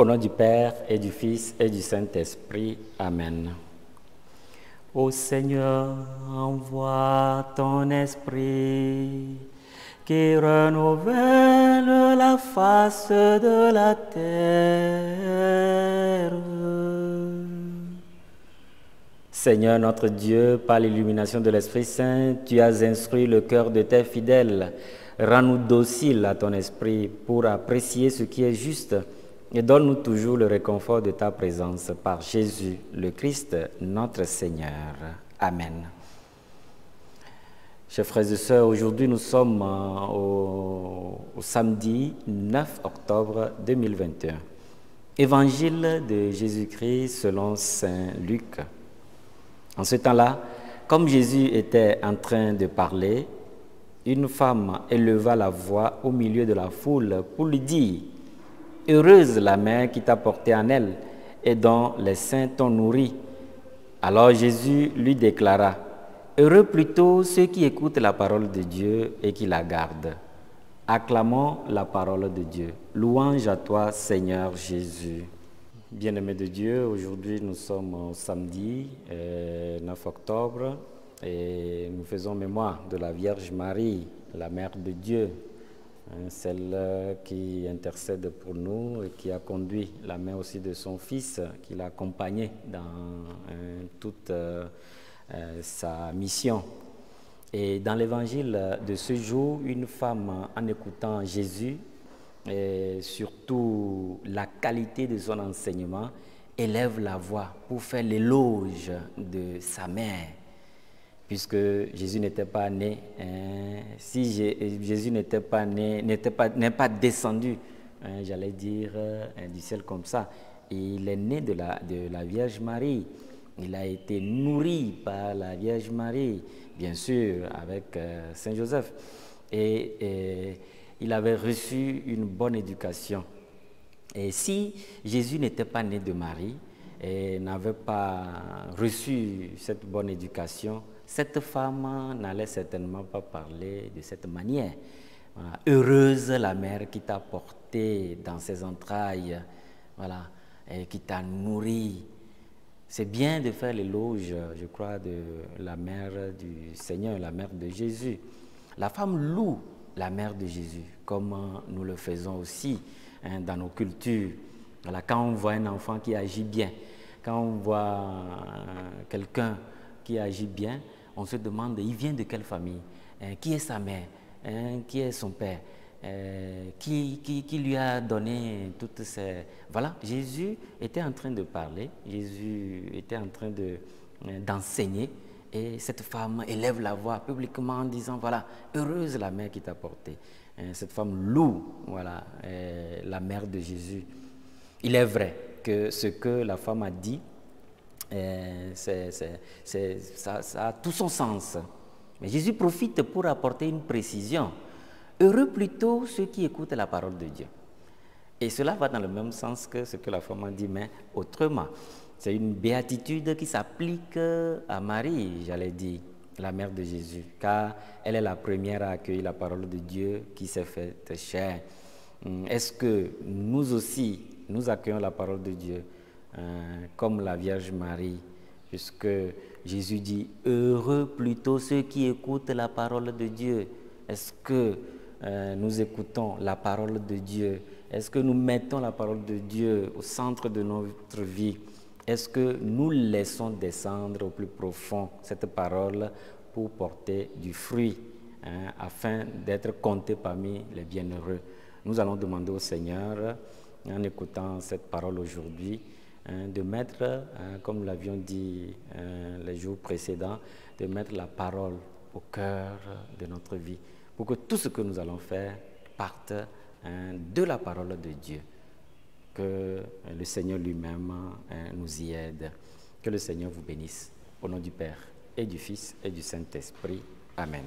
Au nom du Père et du Fils et du Saint-Esprit. Amen. Ô Seigneur, envoie ton esprit qui renouvelle la face de la terre. Seigneur notre Dieu, par l'illumination de l'Esprit Saint, tu as instruit le cœur de tes fidèles. Rends-nous dociles à ton esprit pour apprécier ce qui est juste et donne-nous toujours le réconfort de ta présence par Jésus, le Christ, notre Seigneur. Amen. Chers frères et sœurs, aujourd'hui nous sommes au samedi 9 octobre 2021. Évangile de Jésus-Christ selon saint Luc. En ce temps-là, comme Jésus était en train de parler, une femme éleva la voix au milieu de la foule pour lui dire « Heureuse la mère qui t'a porté en elle et dont les seins t'ont nourri. » Alors Jésus lui déclara « Heureux plutôt ceux qui écoutent la parole de Dieu et qui la gardent. » Acclamons la parole de Dieu. Louange à toi, Seigneur Jésus. Bien-aimés de Dieu, aujourd'hui nous sommes au samedi 9 octobre et nous faisons mémoire de la Vierge Marie, la Mère de Dieu, celle qui intercède pour nous et qui a conduit la main aussi de son Fils, qui l'a accompagné dans toute sa mission. Et dans l'évangile de ce jour, une femme, en écoutant Jésus, et surtout la qualité de son enseignement, élève la voix pour faire l'éloge de sa mère. Puisque Jésus n'était pas né, si Jésus n'est pas descendu, j'allais dire, du ciel comme ça, il est né de la Vierge Marie. Il a été nourri par la Vierge Marie, bien sûr, avec Saint Joseph. Et il avait reçu une bonne éducation. Et si Jésus n'était pas né de Marie et n'avait pas reçu cette bonne éducation, cette femme n'allait certainement pas parler de cette manière. Voilà. Heureuse la mère qui t'a porté dans ses entrailles, voilà, et qui t'a nourri. C'est bien de faire l'éloge, je crois, de la mère du Seigneur, la mère de Jésus. La femme loue la mère de Jésus, comme nous le faisons aussi dans nos cultures. Voilà, quand on voit un enfant qui agit bien, quand on voit quelqu'un qui agit bien, on se demande, il vient de quelle famille, qui est sa mère, qui est son père, qui lui a donné toutes ces... Voilà, Jésus était en train de parler, Jésus était en train d'enseigner, et cette femme élève la voix publiquement en disant, voilà, heureuse la mère qui t'a porté. Cette femme loue, voilà, la mère de Jésus. Il est vrai que ce que la femme a dit, ça a tout son sens. Mais Jésus profite pour apporter une précision. Heureux plutôt ceux qui écoutent la parole de Dieu. Et cela va dans le même sens que ce que la femme a dit, mais autrement. C'est une béatitude qui s'applique à Marie, j'allais dire, la mère de Jésus, car elle est la première à accueillir la parole de Dieu qui s'est faite chair. Est-ce que nous aussi, nous accueillons la parole de Dieu comme la Vierge Marie, puisque Jésus dit « Heureux plutôt ceux qui écoutent la parole de Dieu ». Est-ce que nous écoutons la parole de Dieu? Est-ce que nous mettons la parole de Dieu au centre de notre vie? Est-ce que nous laissons descendre au plus profond cette parole pour porter du fruit, afin d'être comptés parmi les bienheureux? Nous allons demander au Seigneur, en écoutant cette parole aujourd'hui, de mettre, comme nous l'avions dit les jours précédents, de mettre la parole au cœur de notre vie, pour que tout ce que nous allons faire parte de la parole de Dieu. Que le Seigneur lui-même nous y aide. Que le Seigneur vous bénisse. Au nom du Père et du Fils et du Saint-Esprit. Amen.